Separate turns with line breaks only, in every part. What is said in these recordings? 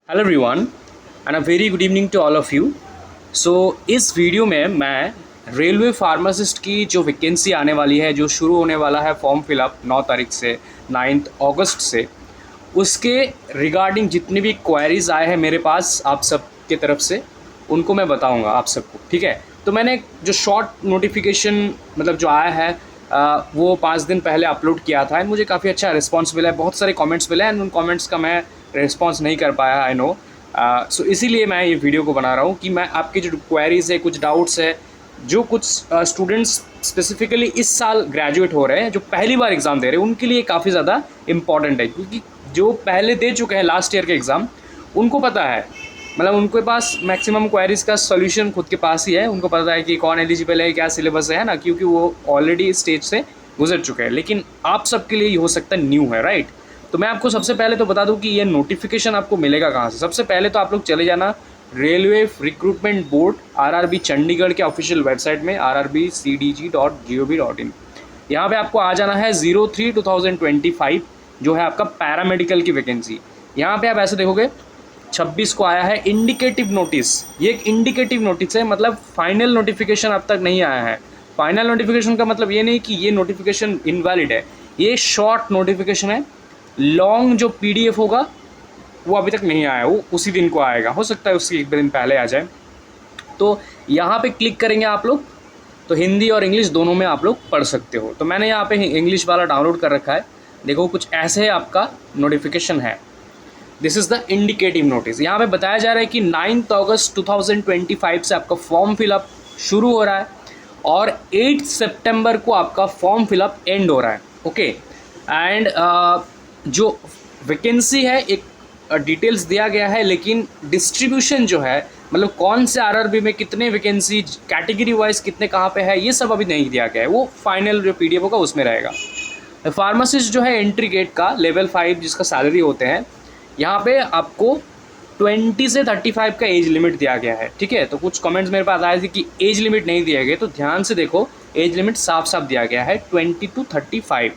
Hello everyone and a very good evening to all of you. So इस video में मैं railway pharmacist की जो वैकेंसी आने वाली है, जो शुरू होने वाला है फॉर्म फिलअप 9 तारीख से 9 अगस्त से, उसके रिगार्डिंग जितनी भी क्वेरीज़ आए हैं मेरे पास आप सब की तरफ से, उनको मैं बताऊंगा आप सबको। ठीक है, तो मैंने जो शॉर्ट नोटिफिकेशन मतलब जो आया है वो 5 दिन पहले अपलोड किया था एंड मुझे काफ़ी अच्छा रिस्पांस मिला है, बहुत सारे कमेंट्स मिले एंड उन कमेंट्स का मैं रिस्पांस नहीं कर पाया, आई नो। सो इसीलिए मैं ये वीडियो को बना रहा हूँ कि मैं आपके जो क्वेरीज़ है, कुछ डाउट्स है, जो कुछ स्टूडेंट्स स्पेसिफिकली इस साल ग्रेजुएट हो रहे हैं, जो पहली बार एग्ज़ाम दे रहे हैं, उनके लिए काफ़ी ज़्यादा इंपॉर्टेंट है, क्योंकि जो पहले दे चुके हैं लास्ट ईयर के एग्ज़ाम, उनको पता है, मतलब उनके पास मैक्सिमम क्वेरीज़ का सॉल्यूशन खुद के पास ही है। उनको पता है कि कौन एलिजिबल है, क्या सिलेबस है ना, क्योंकि वो ऑलरेडी इस स्टेज से गुजर चुके हैं। लेकिन आप सबके लिए ये हो सकता है न्यू है, राइट। तो मैं आपको सबसे पहले तो बता दूं कि ये नोटिफिकेशन आपको मिलेगा कहाँ से। सबसे पहले तो आप लोग चले जाना railway recruitment board RRB Chandigarh के ऑफिशियल वेबसाइट में rrbcdg.gov.in। यहाँ पे आपको आ जाना है 03/2025 जो है आपका पैरामेडिकल की वैकेंसी। यहाँ पे आप ऐसे देखोगे 26 को आया है इंडिकेटिव नोटिस। ये एक इंडिकेटिव नोटिस है, मतलब फाइनल नोटिफिकेशन अब तक नहीं आया है। फाइनल नोटिफिकेशन का मतलब ये नहीं कि ये नोटिफिकेशन इनवैलिड है, ये शॉर्ट नोटिफिकेशन है। लॉन्ग जो पीडीएफ होगा वो अभी तक नहीं आया, वो उसी दिन को आएगा, हो सकता है उससे एक दिन पहले आ जाए। तो यहाँ पे क्लिक करेंगे आप लोग तो हिंदी और इंग्लिश दोनों में आप लोग पढ़ सकते हो। तो मैंने यहाँ पे इंग्लिश वाला डाउनलोड कर रखा है। देखो कुछ ऐसे आपका नोटिफिकेशन है। This is the indicative notice. यहाँ पे बताया जा रहा है कि 9 अगस्त 2025 से आपका फॉर्म फिलअप शुरू हो रहा है और 8 सितंबर को आपका फॉर्म फिलअप एंड हो रहा है। ओके, एंड जो वैकेंसी है एक डिटेल्स दिया गया है, लेकिन डिस्ट्रीब्यूशन जो है, मतलब कौन से आरआरबी में कितने वैकेंसी, कैटेगरी वाइज कितने कहाँ पे है, ये सब अभी नहीं दिया गया है। वो फाइनल जो पीडीएफ होगा उसमें रहेगा। फार्मासिस्ट जो है एंट्री गेट का लेवल 5 जिसका सैलरी होते हैं, यहाँ पे आपको 20 से 35 का एज लिमिट दिया गया है। ठीक है, तो कुछ कमेंट्स मेरे पास आए थे कि एज लिमिट नहीं दिया गया, तो ध्यान से देखो एज लिमिट साफ साफ दिया गया है 20 to 35।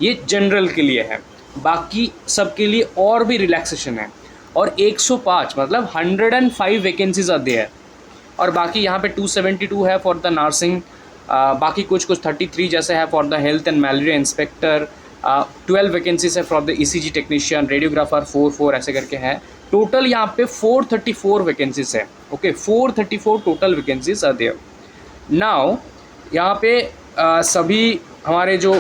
ये जनरल के लिए है, बाकी सबके लिए और भी रिलैक्सेशन है। और 105 मतलब 105 वैकेंसीज आते हैं, और बाकी यहाँ पे 272 है फॉर द नर्सिंग, बाकी कुछ 33 जैसे है for the health and malaria inspector, 12 vacancies है for the ECG technician, radiographer 4 ऐसे करके है। टोटल यहाँ पे 434 वैकेंसीज है। Okay, 434 total vacancies are there. Now यहाँ पे सभी हमारे जो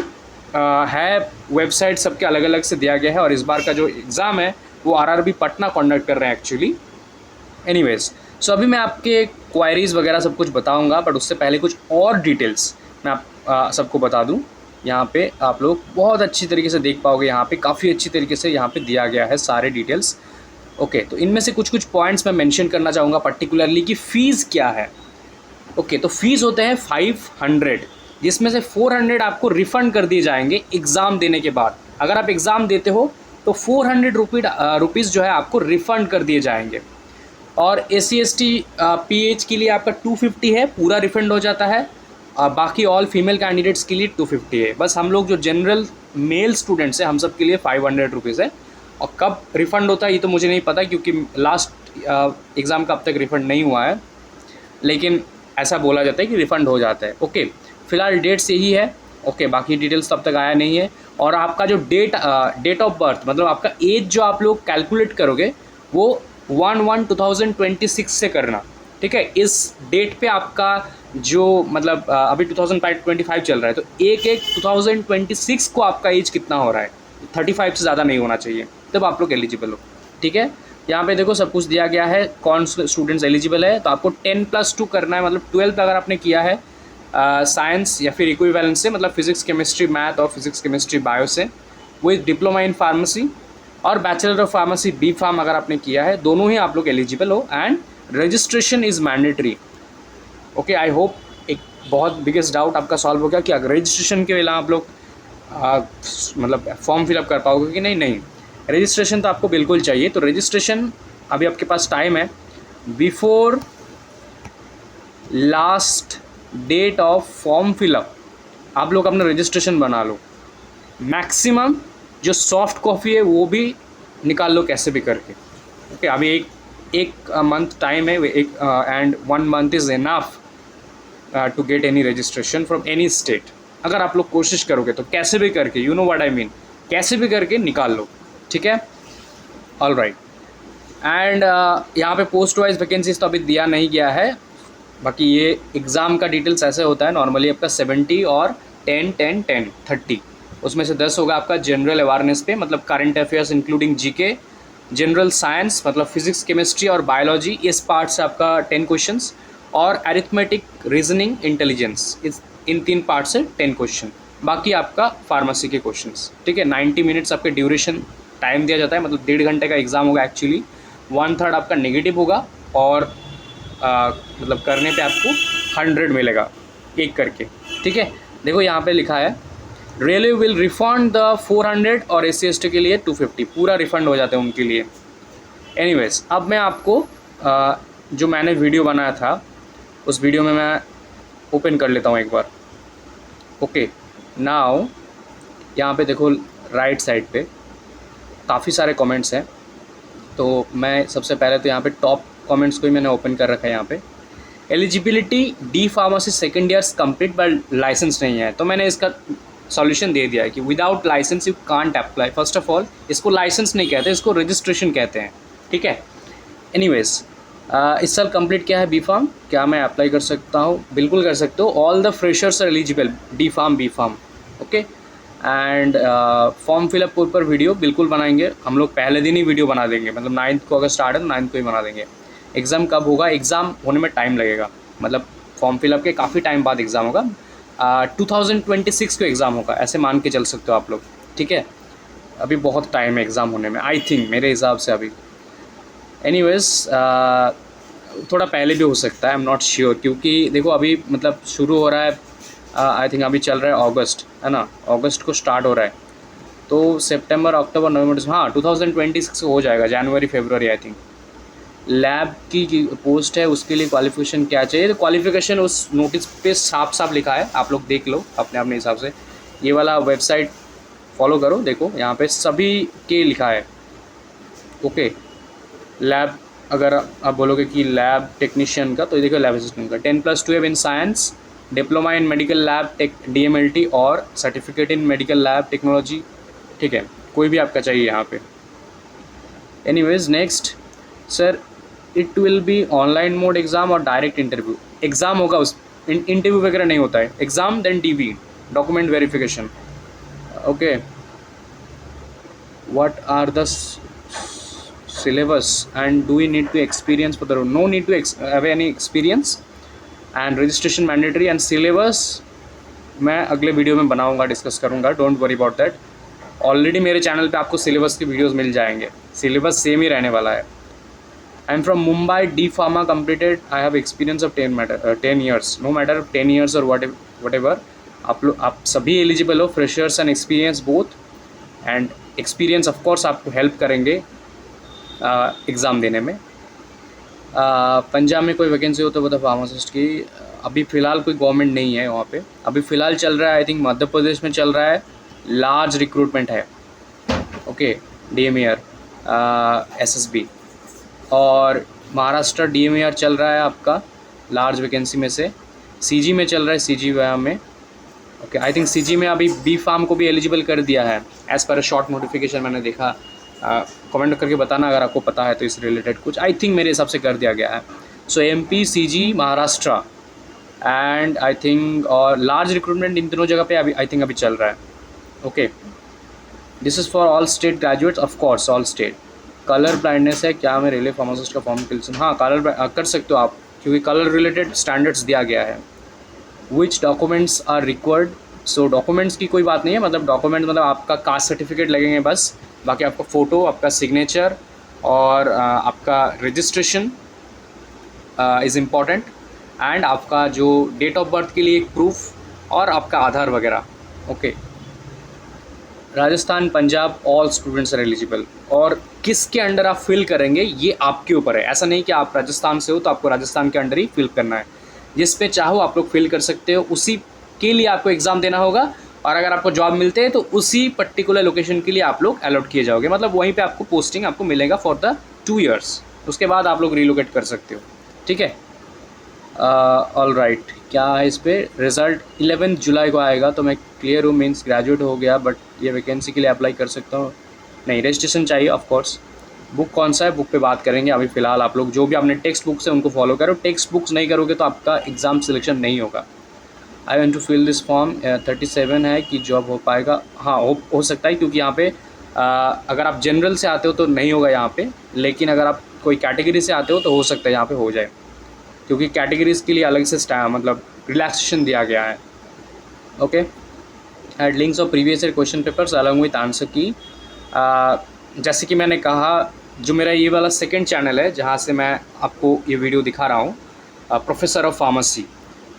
है वेबसाइट सबके अलग अलग से दिया गया है, और इस बार का जो एग्ज़ाम है वो आरआरबी पटना कंडक्ट कर रहे हैं एक्चुअली। एनीवेज, सो अभी मैं आपके क्वायरीज़ वगैरह सब कुछ बताऊंगा, बट उससे पहले कुछ और डिटेल्स मैं आप सबको बता दूं। यहाँ पे आप लोग बहुत अच्छी तरीके से देख पाओगे, यहाँ पे काफ़ी अच्छी तरीके से यहाँ पे दिया गया है सारे डिटेल्स। ओके, तो इनमें से कुछ पॉइंट्स मैं मेंशन करना चाहूँगा पर्टिकुलरली कि फ़ीस क्या है। ओके, तो फीस होते हैं 500, जिसमें से 400 आपको रिफ़ंड कर दिए जाएंगे एग्ज़ाम देने के बाद। अगर आप एग्ज़ाम देते हो तो 400 रुपीज़ जो है आपको रिफ़ंड कर दिए जाएंगे। और SC/ST PH के लिए आपका 250 है, पूरा रिफ़ंड हो जाता है। बाकी ऑल फीमेल कैंडिडेट्स के लिए 250 है। बस हम लोग जो जनरल मेल स्टूडेंट्स हैं हम सब के लिए 500 रुपीज़ है। और कब रिफ़ंड होता है ये तो मुझे नहीं पता, क्योंकि लास्ट एग्ज़ाम का अब तक रिफ़ंड नहीं हुआ है, लेकिन ऐसा बोला जाता है कि रिफ़ंड हो जाता है। ओके, फ़िलहाल डेट्स यही है। ओके, बाकी डिटेल्स तब तक आया नहीं है। और आपका जो डेट ऑफ बर्थ, मतलब आपका एज जो आप लोग कैलकुलेट करोगे वो 1/1/2026 से करना। ठीक है, इस डेट पे आपका जो मतलब अभी 2025 चल रहा है, तो 1/1/2026 को आपका एज कितना हो रहा है, 35 से ज़्यादा नहीं होना चाहिए, तब आप लोग एलिजिबल हो। ठीक है, यहाँ पे देखो सब कुछ दिया गया है कौन स्टूडेंट्स एलिजिबल है। तो आपको 10+2 करना है, मतलब 12th अगर आपने किया है साइंस या फिर इक्विवेलेंस से, मतलब फिजिक्स केमिस्ट्री मैथ और फिजिक्स केमिस्ट्री बायो से, विद डिप्लोमा इन फार्मेसी, और bachelor of pharmacy B pharm अगर आपने किया है, दोनों ही आप लोग एलिजिबल हो। And registration is mandatory. Okay, I hope एक बहुत बिगेस्ट डाउट आपका सॉल्व हो गया कि अगर रजिस्ट्रेशन के लिए आप लोग मतलब फॉर्म फिलअप कर पाओगे कि नहीं। नहीं, रजिस्ट्रेशन तो आपको बिल्कुल चाहिए। तो रजिस्ट्रेशन अभी आपके पास टाइम है, before last date of form fill up आप लोग अपना रजिस्ट्रेशन बना लो। मैक्सिमम जो सॉफ्ट कॉपी है वो भी निकाल लो कैसे भी करके। ओके, अभी एक मंथ टाइम है, एक and 1 month is enough to get any registration from any state. अगर आप लोग कोशिश करोगे तो कैसे भी करके, you know what I mean, कैसे भी करके निकाल लो, ठीक है। ऑल राइट, एंड यहाँ पे पोस्ट वाइज वैकेंसीज तो अभी दिया नहीं गया है। बाकी ये एग्ज़ाम का डिटेल्स ऐसे होता है नॉर्मली आपका 70 और 10 30, उसमें से 10 होगा आपका जनरल अवेयरनेस पे, मतलब current affairs including GK, general science मतलब फिजिक्स केमिस्ट्री और बायोलॉजी, इस पार्ट से आपका 10 क्वेश्चंस, और अरिथमेटिक रीजनिंग इंटेलिजेंस, इस इन 3 पार्ट से 10 क्वेश्चन। बाकी आपका फार्मेसी के क्वेश्चंस, ठीक है। 90 मिनट्स आपके ड्यूरेशन टाइम दिया जाता है, मतलब 1.5 घंटे का एग्ज़ाम होगा एक्चुअली। 1/3 आपका नेगेटिव होगा और मतलब करने पे आपको 100 मिलेगा एक करके, ठीक है। देखो यहाँ पे लिखा है रेलवे विल रिफंड द 400 और SC/ST के लिए 250, पूरा रिफ़ंड हो जाता है उनके लिए। एनीवेज, अब मैं आपको जो मैंने वीडियो बनाया था उस वीडियो में मैं ओपन कर लेता हूँ एक बार। ओके, नाउ यहाँ पे देखो राइट साइड पे काफ़ी सारे कमेंट्स हैं, तो मैं सबसे पहले तो यहाँ पे टॉप कमेंट्स को ही मैंने ओपन कर रखा है। यहाँ पे eligibility D pharmacy second years complete but license नहीं है, तो मैंने इसका सॉल्यूशन दे दिया है कि without license you can't apply. First of all इसको लाइसेंस नहीं कहते, इसको रजिस्ट्रेशन कहते हैं, ठीक है। एनीवेज, इस साल कंप्लीट क्या है बी फार्म, क्या मैं अप्लाई कर सकता हूँ? बिल्कुल कर सकते हो। All the freshers are eligible D pharm B pharm, okay. And form fill up के ऊपर वीडियो बिल्कुल बनाएंगे हम लोग, पहले दिन ही वीडियो बना देंगे, मतलब 9 को अगर स्टार्ट है तो 9 को ही बना देंगे। एग्ज़ाम कब होगा? एग्ज़ाम होने में टाइम लगेगा, मतलब फॉर्म फिलअप के काफ़ी टाइम बाद एग्ज़ाम होगा। 2026 को एग्ज़ाम होगा, ऐसे मान के चल सकते हो आप लोग, ठीक है। अभी बहुत टाइम है एग्ज़ाम होने में, आई थिंक मेरे हिसाब से अभी। एनीवेज, थोड़ा पहले भी हो सकता है, आई एम नॉट श्योर, क्योंकि देखो अभी मतलब शुरू हो रहा है, आई थिंक अभी चल रहा है अगस्त, है ना, अगस्त को स्टार्ट हो रहा है, तो सितंबर अक्टूबर नवंबर, हाँ 2026 हो जाएगा, जनवरी फरवरी आई थिंक। लैब की पोस्ट है, उसके लिए क्वालिफिकेशन क्या चाहिए? तो क्वालिफिकेशन उस नोटिस पे साफ साफ लिखा है, आप लोग देख लो अपने अपने हिसाब से। ये वाला वेबसाइट फॉलो करो, देखो यहाँ पे सभी के लिखा है, ओके। लैब, अगर आप बोलोगे कि लैब टेक्नीशियन का, तो देखो लैब असिस्टेंट का 10+12 in science, diploma in medical lab tech DMLT और certificate in medical lab technology, ठीक है, कोई भी आपका चाहिए यहाँ पे। Anyways, next sir, it will be online mode exam और डायरेक्ट इंटरव्यू? एग्ज़ाम होगा, उस इंटरव्यू वगैरह नहीं होता है, exam then DV document verification, okay. What are the syllabus and do we need to experience for the role? No need to have any experience and registration mandatory and syllabus मैं अगले video में बनाऊंगा, discuss करूंगा, don't worry about that. Already मेरे channel पे आपको syllabus के videos मिल जाएंगे, सिलेबस सेम ही रहने वाला है। I am from Mumbai, D pharma completed, I have experience of 10 years, no matter 10 years और वट एवर, आप सभी एलिजिबल हो, freshers and experience both, and experience of course आपको हेल्प करेंगे एग्ज़ाम देने में। पंजाब में कोई वैकेंसी हो तो बता, फार्मासिस्ट की अभी फ़िलहाल कोई गवर्नमेंट नहीं है वहाँ पे, अभी फ़िलहाल चल रहा है, आई थिंक मध्य प्रदेश में चल रहा है, लार्ज रिक्रूटमेंट है, ओके, DMER SSB, और महाराष्ट्र DMER चल रहा है आपका लार्ज वैकेंसी में से। CG में चल रहा है, CG में, ओके, आई थिंक CG में अभी बी फार्म को भी एलिजिबल कर दिया है एज़ पर शॉर्ट नोटिफिकेशन मैंने देखा। कमेंट करके बताना अगर आपको पता है तो इस रिलेटेड कुछ, आई थिंक मेरे हिसाब से कर दिया गया है। सो MP, CG, Maharashtra and I think, और लार्ज रिक्रूटमेंट इन तीनों जगह पे अभी आई थिंक अभी चल रहा है, okay. This is for all state graduates, of course all state. Colour blindness है, क्या मैं रेलवे फार्मासिस्ट का फॉर्म फिल? हाँ, कलर कर सकते हो आप, क्योंकि कलर रिलेटेड स्टैंडर्ड्स दिया गया है। Which documents are required? So documents की कोई बात नहीं है, मतलब डॉक्यूमेंट मतलब आपका कास्ट सर्टिफिकेट लगेंगे बस, बाकी आपका फ़ोटो, आपका सिग्नेचर और आपका रजिस्ट्रेशन इज़ इम्पॉर्टेंट, एंड आपका जो डेट ऑफ बर्थ के लिए एक प्रूफ और आपका आधार वगैरह, okay. Rajasthan, Punjab, all students are eligible, और किसके अंडर आप फिल करेंगे ये आपके ऊपर है। ऐसा नहीं कि आप राजस्थान से हो तो आपको राजस्थान के अंडर ही फिल करना है, जिस पे चाहो आप लोग फिल कर सकते हो, उसी के लिए आपको एग्ज़ाम देना होगा, और अगर आपको जॉब मिलते हैं तो उसी पर्टिकुलर लोकेशन के लिए आप लोग अलॉट किए जाओगे, मतलब वहीं पे आपको पोस्टिंग आपको मिलेगा फॉर द 2 ईयर्स, उसके बाद आप लोग रिलोकेट कर सकते हो, ठीक है। ऑल राइट, क्या है इस पर रिज़ल्ट 11 जुलाई को आएगा, तो मैं क्लियर हूँ, मीन्स ग्रेजुएट हो गया, बट ये वैकेंसी के लिए अप्लाई कर सकता हूँ? नहीं, रजिस्ट्रेशन चाहिए ऑफ कोर्स। बुक कौन सा है, बुक पे बात करेंगे। अभी फ़िलहाल आप लोग जो भी आपने टेक्स्ट बुक्स है उनको फॉलो करो, टेक्स्ट बुक्स नहीं करोगे तो आपका एग्ज़ाम सिलेक्शन नहीं होगा। I want to fill this form, 37 है कि जॉब हो पाएगा? हाँ, हो सकता है, क्योंकि यहाँ पे अगर आप जनरल से आते हो तो नहीं होगा यहाँ पे, लेकिन अगर आप कोई कैटेगरी से आते हो तो हो सकता है यहाँ पे हो जाए, क्योंकि कैटेगरीज के लिए अलग से मतलब रिलैक्सेशन दिया गया है। Okay, add links of previous year question papers along with answer key. जैसे कि मैंने कहा, जो मेरा ये वाला सेकंड चैनल है जहाँ से मैं आपको ये वीडियो दिखा रहा हूँ, प्रोफेसर ऑफ फार्मेसी,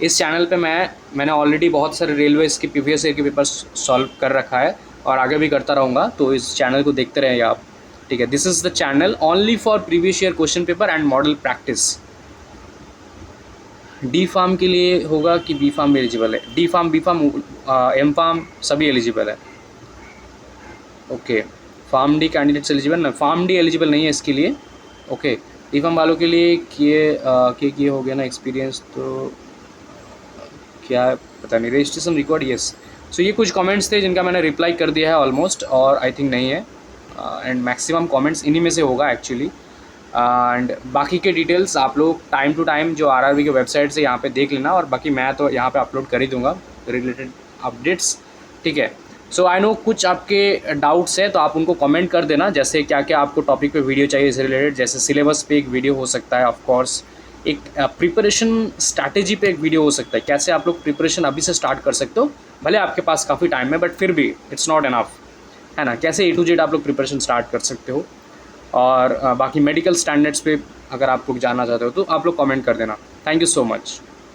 इस चैनल पे मैंने ऑलरेडी बहुत सारे रेलवेज़ के प्रीवियस ईयर के पेपर्स सॉल्व कर रखा है और आगे भी करता रहूँगा, तो इस चैनल को देखते रहें आप, ठीक है। This is the channel only for previous year question paper and model practice. D pharm के लिए होगा कि बी फार्म एलिजिबल है? D pharm, B pharm, M pharm सभी एलिजिबल है। Okay, pharm D candidates eligible ना, फार्म डी एलिजिबल नहीं है इसके लिए। ओके, डी फार्म वालों के लिए किए हो गया ना एक्सपीरियंस, तो क्या पता नहीं, रजिस्ट्रेशन रिकॉर्ड, यस। सो ये कुछ कमेंट्स थे जिनका मैंने रिप्लाई कर दिया है ऑलमोस्ट, और आई थिंक नहीं है, एंड मैक्सिमम कमेंट्स इन्हीं में से होगा एक्चुअली। एंड बाकी के डिटेल्स आप लोग टाइम टू टाइम जो आरआरबी के वेबसाइट से यहाँ पे देख लेना, और बाकी मैं तो यहाँ पे अपलोड कर ही दूँगा रिलेटेड अपडेट्स, ठीक है। सो आई नो कुछ आपके डाउट्स है तो आप उनको कमेंट कर देना, जैसे क्या क्या आपको टॉपिक पे वीडियो चाहिए इससे रिलेटेड, जैसे सिलेबस पे एक वीडियो हो सकता है, ऑफ कोर्स एक प्रिपरेशन स्ट्रैटेजी पे एक वीडियो हो सकता है, कैसे आप लोग प्रिपरेशन अभी से स्टार्ट कर सकते हो, भले आपके पास काफ़ी टाइम है बट फिर भी इट्स नॉट इनफ, है ना, कैसे A to Z आप लोग प्रिपरेशन स्टार्ट कर सकते हो। और बाकी मेडिकल स्टैंडर्ड्स पे अगर आप लोग जानना चाहते हो तो आप लोग कमेंट कर देना। Thank you so much.